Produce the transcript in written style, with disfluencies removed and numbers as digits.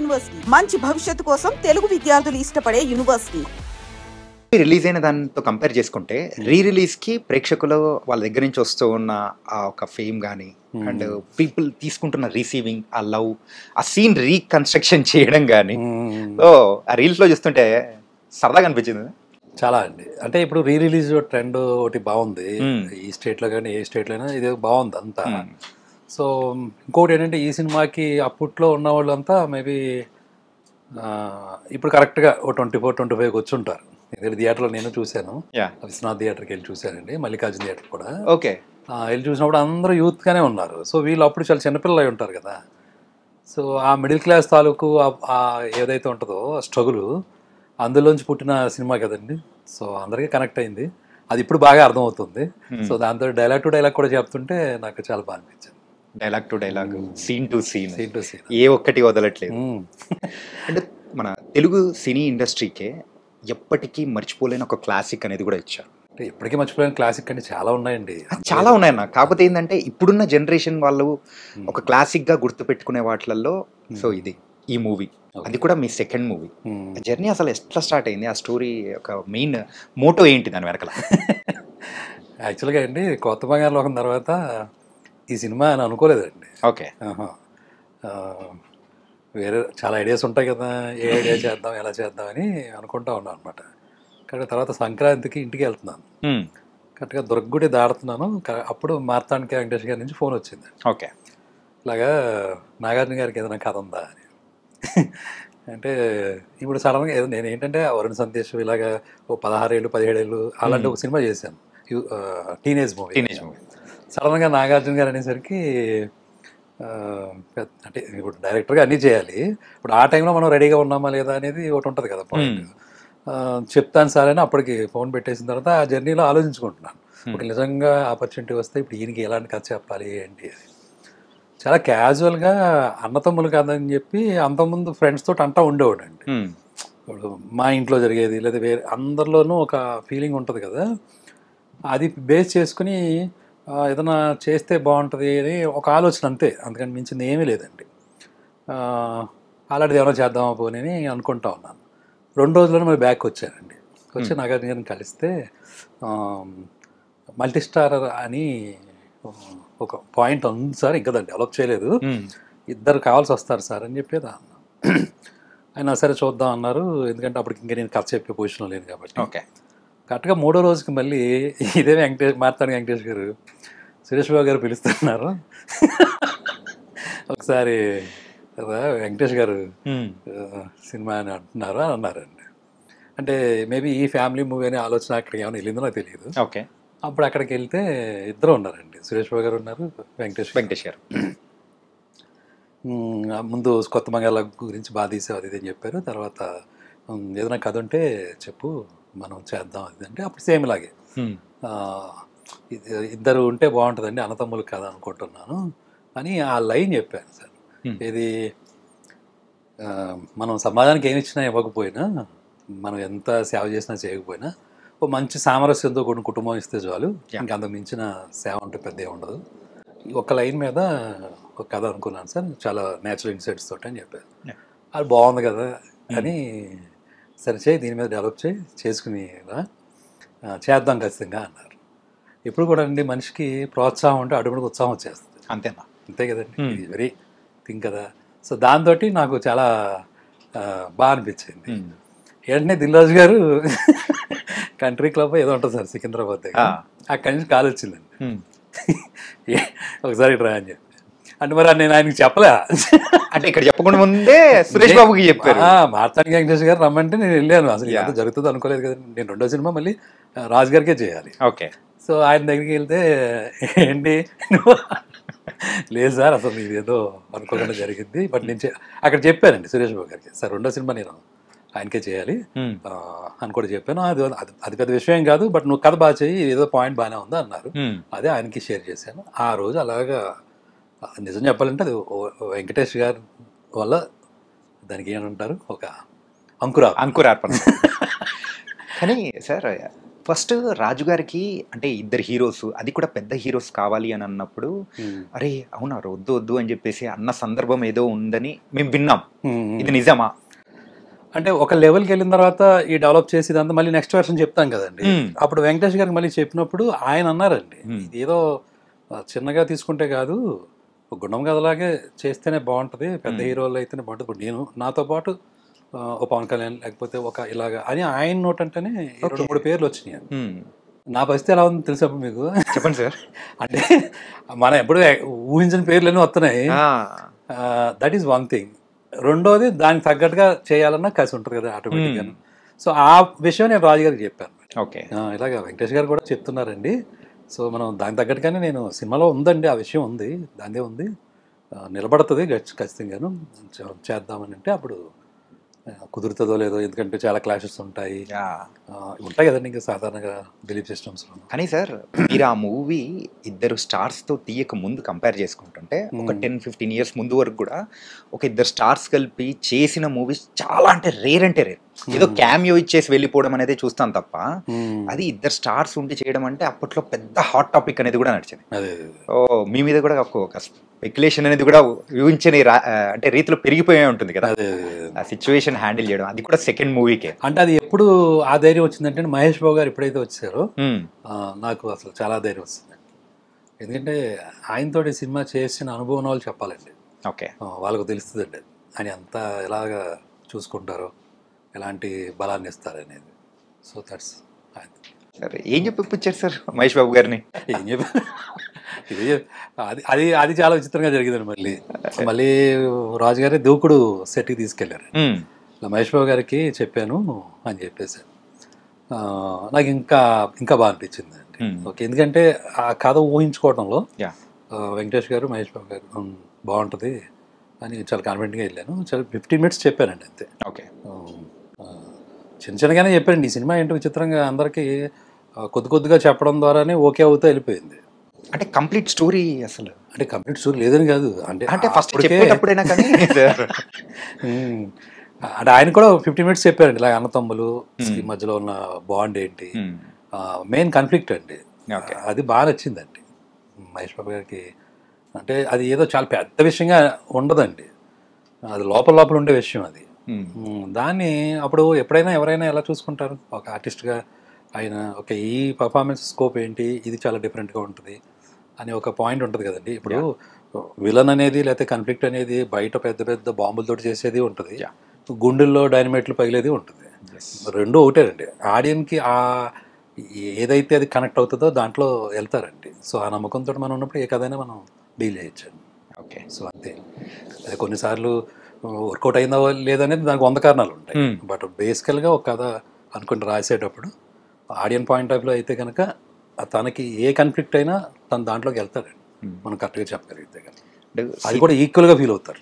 University మంచి భవిష్యత్తు కోసం తెలుగు విద్యార్థులు ఇష్టపడే యూనివర్సిటీ. రిలీజ్ అయిన దాంతో కంపేర్ చేసుకుంటే రిలీజ్కి ప్రేక్షకులు వాళ్ళ దగ్గర నుంచి వస్తూ ఉన్న ఆ ఒక ఫేమ్ కానీ అండ్ పీపుల్ తీసుకుంటున్న రిసీవింగ్, ఆ లవ్, ఆ సీన్ రీకన్స్ట్రక్షన్ చేయడం కానీ ఆ రీల్స్లో చూస్తుంటే సరదాగా అనిపించింది. చాలా అండి. అంటే ఇప్పుడు రిలీజ్ ట్రెండ్ ఒకటి బాగుంది ఈ స్టేట్లో కానీ ఏ స్టేట్లో అయినా, ఇది బాగుంది అంతా. సో ఇంకోటి ఏంటంటే ఈ సినిమాకి అప్పట్లో ఉన్న వాళ్ళంతా మేబీ ఇప్పుడు కరెక్ట్గా ఓ 24-25 వచ్చి ఉంటారు. ఎందుకంటే థియేటర్లో నేను చూశాను, విశ్వనాథ్ థియేటర్కి వెళ్ళి చూశానండి, మల్లికార్జున థియేటర్ కూడా. ఓకే, వెళ్ళి చూసినప్పుడు అందరూ యూత్గానే ఉన్నారు. సో వీళ్ళు అప్పుడు చాలా చిన్నపిల్లలు అయి ఉంటారు కదా. సో ఆ మిడిల్ క్లాస్ తాలూకు ఏదైతే ఉంటుందో స్ట్రగుల్ అందులోంచి పుట్టిన సినిమా కదండి. సో అందరికీ కనెక్ట్ అయింది. అది ఇప్పుడు బాగా అర్థమవుతుంది. సో దాంతో డైలాగ్ టు డైలాగ్ కూడా చెప్తుంటే నాకు చాలా బాగా అనిపించింది. Dialogue to dialogue, scene to scene ఏ ఒక్కటి వదలట్లేదు. అంటే మన తెలుగు సినీ ఇండస్ట్రీకే ఎప్పటికీ మర్చిపోలేని ఒక క్లాసిక్ అనేది కూడా ఇచ్చారు. ఎప్పటికీ మర్చిపోలేని క్లాసిక్ అంటే చాలా ఉన్నాయండి, చాలా ఉన్నాయన్న. కాకపోతే ఏంటంటే ఇప్పుడున్న జనరేషన్ వాళ్ళు ఒక క్లాసిక్ గా గుర్తు పెట్టుకునే వాటిల్లో సో ఇది ఈ మూవీ, అది కూడా మీ సెకండ్ మూవీ. జర్నీ అసలు ఎట్లా స్టార్ట్ అయింది? ఆ స్టోరీ ఒక మెయిన్ మోటో ఏంటి దాని వెనకాల? యాక్చువల్గా అండి కొత్త బంగారు లోకం తర్వాత ఈ సినిమా అని అనుకోలేదండి. ఓకే, వేరే చాలా ఐడియాస్ ఉంటాయి కదా, ఏ ఐడియా చేద్దాం ఎలా చేద్దాం అని అనుకుంటా ఉన్నాను అనమాట. కానీ తర్వాత సంక్రాంతికి ఇంటికి వెళ్తున్నాను, కరెక్ట్గా దుర్గుడి దాడుతున్నాను. అప్పుడు మార్తాండిక వెంకటేష్ గారి నుంచి ఫోన్ వచ్చింది. ఓకే, ఇలాగా నాగార్జున గారికి ఏదైనా కథ ఉందా అని. అంటే ఇప్పుడు సడన్గా ఏదో నేను ఏంటంటే వరుణ్ సందేశ్ ఇలాగా ఓ 16 ఏళ్ళు 17 ఏళ్ళు అలాంటి ఒక సినిమా చేశాను, టీనేజ్ మూవీ. సడన్గా నాగార్జున గారు అనేసరికి అంటే ఇప్పుడు డైరెక్టర్గా అన్నీ చేయాలి. ఇప్పుడు ఆ టైంలో మనం రెడీగా ఉన్నామా లేదా అనేది ఒకటి ఉంటుంది కదా పాయింట్. చెప్తాను సార్ అని అప్పటికి ఫోన్ పెట్టేసిన తర్వాత ఆ జర్నీలో ఆలోచించుకుంటున్నాను, ఇప్పుడు నిజంగా ఆపర్చునిటీ వస్తే ఇప్పుడు ఈయనకి ఎలాంటి కథ చెప్పాలి ఏంటి అని. చాలా క్యాజువల్గా అన్నతమ్ములు కాదని చెప్పి అంతకుముందు ఫ్రెండ్స్ తోటి అంటా ఉండేవాడు అండి. ఇప్పుడు మా ఇంట్లో జరిగేది లేదా వేరే అందరిలోనూ ఒక ఫీలింగ్ ఉంటుంది కదా, అది బేస్ చేసుకుని ఏదైనా చేస్తే బాగుంటుంది అని ఒక ఆలోచన అంతే, అందుకని మించింది ఏమీ లేదండి. అలాంటిది ఏమైనా చేద్దామా పోనీ అని అనుకుంటా ఉన్నాను. 2 రోజుల్లోనే మరి బ్యాక్ వచ్చానండి. వచ్చి నాగార్జున గారిని కలిస్తే మల్టీ స్టారర్ అని ఒక పాయింట్ ఉంది సార్, ఇంకా దాన్ని డెవలప్ చేయలేదు, 2 కావాల్సి వస్తారు సార్ అని చెప్పేది అన్న. ఆయన సరే చూద్దాం అన్నారు, ఎందుకంటే అప్పటికి ఇంకా నేను కథ చెప్పే పొజిషన్లో లేను కాబట్టి. ఓకే, కరెక్ట్గా 3వ రోజుకి మళ్ళీ ఇదే మార్తాండి వెంకటేష్ గారు సురేష్ బాబు గారు పిలుస్తున్నారు, ఒకసారి వెంకటేష్ గారు సినిమా అని అంటున్నారు అని అన్నారండి. అంటే మేబీ ఈ ఫ్యామిలీ మూవీ అనే ఆలోచన అక్కడికి ఏమైనా వెళ్ళిందో నాకు తెలియదు. ఓకే, అప్పుడు అక్కడికి వెళ్తే 2 ఉన్నారండి, సురేష్ బాబు గారు ఉన్నారు, వెంకటేష్ గారు. ముందు కొత్త బంగాళ గురించి బాగా తీసావు అది అని చెప్పారు. తర్వాత ఏదైనా కథ ఉంటే చెప్పు మనం చేద్దాం అది అంటే అప్పుడు సేమ్ ఇలాగే 2 ఉంటే బాగుంటుందండి, అన్నతమ్ములు కథ అనుకుంటున్నాను అని ఆ లైన్ చెప్పాను సార్. ఇది మనం సమాజానికి ఏమి ఇచ్చినా ఇవ్వకపోయినా, మనం ఎంత సేవ చేసినా చేయకపోయినా ఓ మంచి సామరస్యంతో కూడిన కుటుంబం ఇస్తే చాలు, ఇంకా అంతకు మించిన సేవ అంటే పెద్ద ఉండదు. ఒక లైన్ మీద ఒక కథ అనుకున్నాను సార్, చాలా న్యాచురల్ ఇన్సైట్స్ తోటి అని చెప్పారు. అది బాగుంది కదా అని, సరే చేయి దీని మీద డెవలప్ చేసుకుని చేద్దాం ఖచ్చితంగా అన్నారు. ఎప్పుడు కూడా అండి మనిషికి ప్రోత్సాహం ఉంటే అడుగుడికి ఉత్సాహం వచ్చేస్తుంది, అంతేనా? అంతే కదండి, వెరీ థింక్ కదా. సో దాంతో నాకు చాలా బాగా అనిపించింది. వెంటనే దిల్రాజు గారు కంట్రీ క్లబ్ ఏదో ఉంటుంది సార్ సికింద్రాబాద్ దగ్గర, అక్కడి నుంచి కాల్ వచ్చిందండి, ఒకసారి రా అని చెప్పి. అంటే మరి నేను ఆయనకి చెప్పలే, అంటే ఇక్కడ చెప్పకుండా ముందే సురేష్ బాబుకి చెప్పారు. మార్తాండి వెంకటేష్ గారు రమ్మంటే నేను వెళ్ళాను. అసలు ఎంత జరుగుతుందో అనుకోలేదు కదండి, నేను 2వ సినిమా మళ్ళీ రాజు గారికే చేయాలి. ఓకే, సో ఆయన దగ్గరికి వెళ్తే ఏంటి లేదు సార్ అసలు ఇది ఏదో అనుకోకుండా జరిగింది, బట్ నేను అక్కడ చెప్పానండి సురేష్ బాబు గారికి, సార్ 2వ సినిమా నేను ఆయనకే చేయాలి అని కూడా చెప్పాను. అది పెద్ద విషయం కాదు, బట్ నువ్వు కథ బాగా చేయి, ఏదో పాయింట్ బాగానే ఉందా అన్నారు. అదే ఆయనకి షేర్ చేశాను. ఆ రోజు అలాగా నిజం చెప్పాలంటే అది వెంకటేష్ గారి వల్ల దానికి ఏమంటారు ఒక అంకురార్పణ. కానీ సార్ ఫస్ట్ రాజు గారికి అంటే ఇద్దరు హీరోస్, అది కూడా పెద్ద హీరోస్ కావాలి అని అన్నప్పుడు అరే అవునా వద్దు వద్దు అని చెప్పేసి అన్న సందర్భం ఏదో ఉందని మేము విన్నాం. ఇది నిజమా? అంటే ఒక లెవెల్కి వెళ్ళిన తర్వాత ఈ డెవలప్ చేసి ఇదంతా మళ్ళీ నెక్స్ట్ వర్షన్ చెప్తాం కదండి. అప్పుడు వెంకటేష్ గారికి మళ్ళీ చెప్పినప్పుడు ఆయన అన్నారండి, ఇది ఏదో చిన్నగా తీసుకుంటే కాదు, గుండం కథలాగే చేస్తేనే బాగుంటుంది, పెద్ద హీరోలు అయితేనే బాగుంటుంది. ఇప్పుడు నేను నాతో పాటు ఒక పవన్ కళ్యాణ్ లేకపోతే ఒక ఇలాగా అని ఆయన నోట్ అంటేనే 2-3 పేర్లు వచ్చినాయి. నా పరిస్థితి ఎలా ఉంది తెలుసా మీకు? చెప్పండి సార్. అంటే మనం ఎప్పుడు ఊహించిన పేర్లన్నీ వస్తున్నాయి. That is one thing. రెండోది దానికి తగ్గట్టుగా చేయాలన్నా కసి ఉంటుంది కదా ఆటోమేటిక్గా. సో ఆ విషయం నేను రాజు గారికి చెప్పాను. ఓకే, ఇలాగ వెంకటేష్ గారు కూడా చెప్తున్నారండి. సో మనం దానికి తగ్గట్టుగానే నేను సినిమాలో ఉందండి, ఆ విషయం ఉంది, దాందే ఉంది, నిలబడుతుంది ఖచ్చితంగాను చేద్దామని. అంటే అప్పుడు కుదురుతుందో లేదో, ఎందుకంటే చాలా క్లాషెస్ ఉంటాయి కదండి ఇంకా సాధారణంగా బిలీఫ్ సిస్టమ్స్. కానీ సార్ మీరు ఆ మూవీ ఇద్దరు స్టార్స్తో తీయక ముందు కంపేర్ చేసుకుంటుంటే ఒక 10-15 ఇయర్స్ ముందు వరకు కూడా ఒక ఇద్దరు స్టార్స్ కలిపి చేసిన మూవీస్ చాలా అంటే రేర్. ఏదో క్యామియో ఇచ్చేసి వెళ్ళిపోవడం అనేది చూస్తాం తప్ప అది ఇద్దరు స్టార్స్ ఉండి చేయడం అంటే అప్పట్లో పెద్ద హాట్ టాపిక్ అనేది కూడా నడిచింది. మీ మీద కూడా ఒక స్పెక్యులేషన్ అనేది కూడా ఊహించని అంటే రీతిలో పెరిగిపోయే ఉంటుంది కదా ఆ సిచ్యువేషన్ హ్యాండిల్ చేయడం, అది కూడా సెకండ్ మూవీకే. అంటే అది ఎప్పుడు ఆ ధైర్యం వచ్చిందంటే మహేష్ బాబు గారు ఎప్పుడైతే వచ్చారో నాకు అసలు చాలా ధైర్యం వస్తుంది. ఎందుకంటే ఆయనతోటి సినిమా చేసిన అనుభవం వాళ్ళు చెప్పాలండి. ఓకే, వాళ్ళకు తెలుస్తుందండి ఆయన అంతా ఎలాగా చూసుకుంటారో, ఎలాంటి బలాన్ని ఇస్తారు అనేది. సో దట్స్ సరే. ఏం చెప్పొచ్చారు సార్ మహేష్ బాబు గారిని? ఏం చెప్పారు, ఇది అది అది చాలా విచిత్రంగా జరిగిందండి. మళ్ళీ రాజు గారి దూకుడు సెట్కి తీసుకెళ్లారు. మహేష్ బాబు గారికి చెప్పాను అని చెప్పేసి నాకు ఇంకా బాగా అనిపించింది అండి. ఓకే, ఎందుకంటే ఆ కథ ఊహించుకోవడంలో వెంకటేష్ గారు మహేష్ బాబు గారు బాగుంటుంది అని చాలా కాన్ఫిడెంట్గా వెళ్ళాను. చాలా 15 minutes చెప్పానండి అంతే. ఓకే, చిన్నగానే చెప్పానండి. ఈ సినిమా ఏంటో విచిత్రంగా అందరికీ కొద్దిగా చెప్పడం ద్వారానే ఓకే అవుతా వెళ్ళిపోయింది. అంటే కంప్లీట్ స్టోరీ అసలు అంటే కంప్లీట్ స్టోరీ లేదని కాదు, అంటే ఫస్ట్ చెప్పేటప్పుడైనా కానీ అంటే ఆయన కూడా 15 minutes చెప్పారండి. ఇలా అన్నతమ్ములు ఈ మధ్యలో ఉన్న బాండ్ ఏంటి, మెయిన్ కాన్ఫ్లిక్ట్ అండి. అది బాగా నచ్చిందండి మహేష్ బాబు గారికి. అంటే అది ఏదో చాలా పెద్ద విషయంగా ఉండదండి, అది లోపల ఉండే విషయం అది. దాన్ని అప్పుడు ఎప్పుడైనా ఎవరైనా ఎలా చూసుకుంటారు ఒక ఆర్టిస్ట్గా, ఆయన ఓకే ఈ పర్ఫార్మెన్స్ స్కోప్ ఏంటి, ఇది చాలా డిఫరెంట్గా ఉంటుంది అని ఒక పాయింట్ ఉంటుంది కదండి. ఇప్పుడు విలన్ అనేది లేకపోతే కాన్ఫ్లిక్ట్ అనేది బయట పెద్ద పెద్ద బాంబులతో చేసేది ఉంటుంది, గుండెల్లో డైనమైట్లు పగిలేది ఉంటుంది. రెండు ఒకటేనండి. ఆడియన్కి ఏదైతే అది కనెక్ట్ అవుతుందో దాంట్లో వెళ్తారండి. సో ఆ నమ్మకంతో మనం ఉన్నప్పుడు ఏ కథైనా మనం డీల్ చేయొచ్చండి. ఓకే, సో అంతే. అది కొన్నిసార్లు వర్కౌట్ అయిందా లేదనేది దానికి 100 కారణాలు ఉంటాయి. బట్ బేసికల్గా ఒక కథ అనుకుంటే రాసేటప్పుడు ఆడియన్ పాయింట్ ఆఫ్ వ్యూ అయితే కనుక తనకి ఏ కాన్ఫ్లిక్ట్ అయినా తన దాంట్లోకి వెళ్తారండి మనం కరెక్ట్గా చెప్పగలిగితే కనుక. అది కూడా ఈక్వల్గా ఫీల్ అవుతారు.